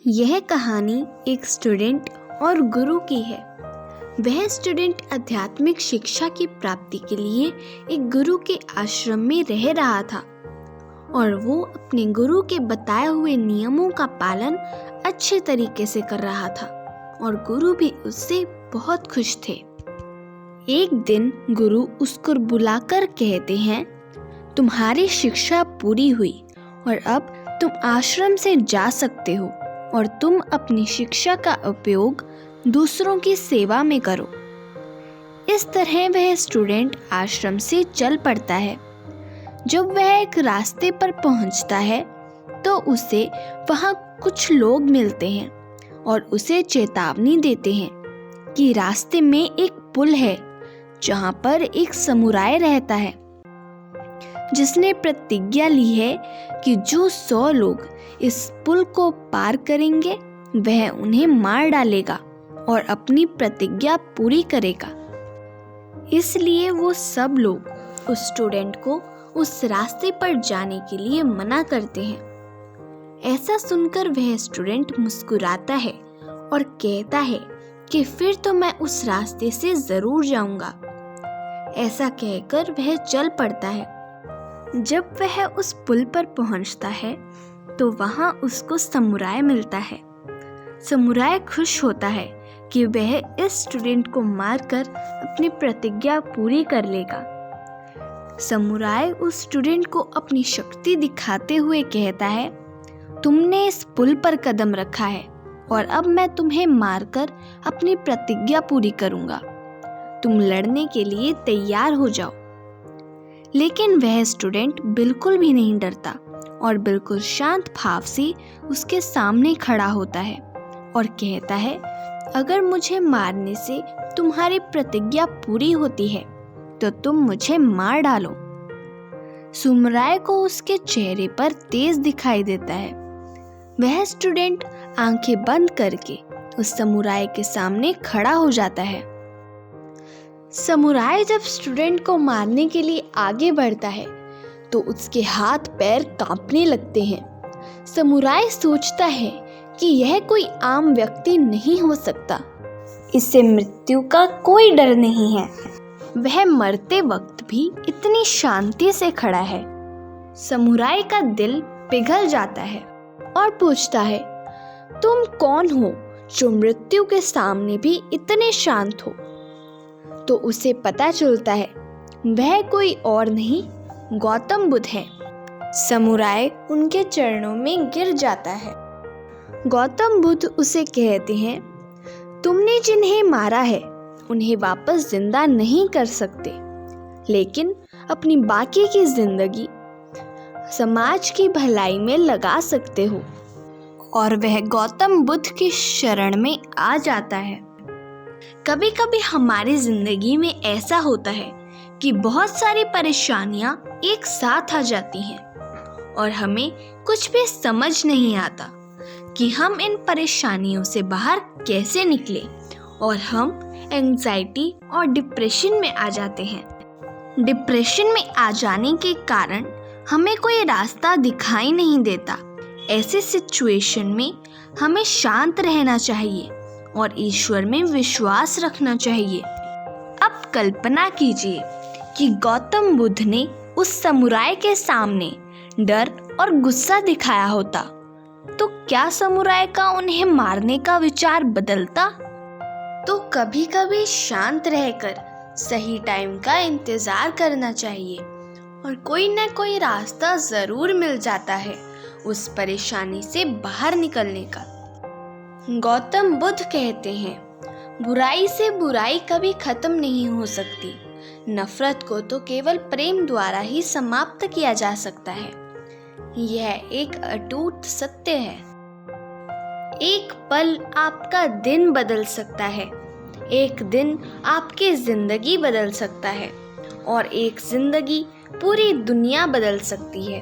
यह कहानी एक स्टूडेंट और गुरु की है। वह स्टूडेंट आध्यात्मिक शिक्षा की प्राप्ति के लिए एक गुरु के आश्रम में रह रहा था और वो अपने गुरु के बताए हुए नियमों का पालन अच्छे तरीके से कर रहा था और गुरु भी उससे बहुत खुश थे। एक दिन गुरु उसको बुलाकर कहते हैं, तुम्हारी शिक्षा पूरी हुई और अब तुम आश्रम से जा सकते हो और तुम अपनी शिक्षा का उपयोग दूसरों की सेवा में करो। इस तरह वह स्टूडेंट आश्रम से चल पड़ता है। जब वह एक रास्ते पर पहुंचता है तो उसे वहां कुछ लोग मिलते हैं और उसे चेतावनी देते हैं कि रास्ते में एक पुल है जहां पर एक समुराय रहता है जिसने प्रतिज्ञा ली है कि जो 100 लोग इस पुल को पार करेंगे वह उन्हें मार डालेगा और अपनी प्रतिज्ञा पूरी करेगा। इसलिए वो सब लोग उस स्टूडेंट को उस रास्ते पर जाने के लिए मना करते हैं। ऐसा सुनकर वह स्टूडेंट मुस्कुराता है और कहता है कि फिर तो मैं उस रास्ते से जरूर जाऊंगा। ऐसा कहकर वह चल पड़ता है। जब वह उस पुल पर पहुंचता है तो वहां उसको समुराय मिलता है। समुराय खुश होता है कि वह इस स्टूडेंट को मारकर अपनी प्रतिज्ञा पूरी कर लेगा। समुराय उस स्टूडेंट को अपनी शक्ति दिखाते हुए कहता है, तुमने इस पुल पर कदम रखा है और अब मैं तुम्हें मारकर अपनी प्रतिज्ञा पूरी करूंगा। तुम लड़ने के लिए तैयार हो जाओ। लेकिन वह स्टूडेंट बिल्कुल भी नहीं डरता और बिल्कुल शांत भाव से उसके सामने खड़ा होता है और कहता है, अगर मुझे मारने से तुम्हारी प्रतिज्ञा पूरी होती है तो तुम मुझे मार डालो। समुराय को उसके चेहरे पर तेज दिखाई देता है। वह स्टूडेंट आंखें बंद करके उस समुराय के सामने खड़ा हो जाता है। समुराय जब स्टूडेंट को मारने के लिए आगे बढ़ता है तो उसके हाथ पैर कांपने लगते हैं। समुराय सोचता है कि यह कोई आम व्यक्ति नहीं हो सकता, इससे मृत्यु का कोई डर नहीं है। वह मरते वक्त भी इतनी शांति से खड़ा है। समुराय का दिल पिघल जाता है और पूछता है, तुम कौन हो जो मृत्यु के सामने भी इतने शांत हो? तो उसे पता चलता है वह कोई और नहीं गौतम बुद्ध है। समुराय उनके चरणों में गिर जाता है। गौतम बुद्ध उसे कहते हैं, तुमने जिन्हें मारा है उन्हें वापस जिंदा नहीं कर सकते, लेकिन अपनी बाकी की जिंदगी समाज की भलाई में लगा सकते हो। और वह गौतम बुद्ध की शरण में आ जाता है। कभी कभी हमारी जिंदगी में ऐसा होता है कि बहुत सारी परेशानियां एक साथ आ जाती हैं और हमें कुछ भी समझ नहीं आता कि हम इन परेशानियों से बाहर कैसे निकलें और हम एंजाइटी और डिप्रेशन में आ जाते हैं। डिप्रेशन में आ जाने के कारण हमें कोई रास्ता दिखाई नहीं देता। ऐसे सिचुएशन में हमें शांत रहना चाहिए और ईश्वर में विश्वास रखना चाहिए। अब कल्पना कीजिए कि गौतम बुद्ध ने उस समुराय के सामने डर और गुस्सा दिखाया होता, तो क्या समुराय का उन्हें मारने का विचार बदलता? तो कभी कभी शांत रहकर सही टाइम का इंतजार करना चाहिए और कोई न कोई रास्ता जरूर मिल जाता है उस परेशानी से बाहर निकलने का। गौतम बुद्ध कहते हैं, बुराई से बुराई कभी खत्म नहीं हो सकती। नफरत को तो केवल प्रेम द्वारा ही समाप्त किया जा सकता है। यह एक अटूट सत्य है। एक पल आपका दिन बदल सकता है, एक दिन आपकी जिंदगी बदल सकता है और एक जिंदगी पूरी दुनिया बदल सकती है।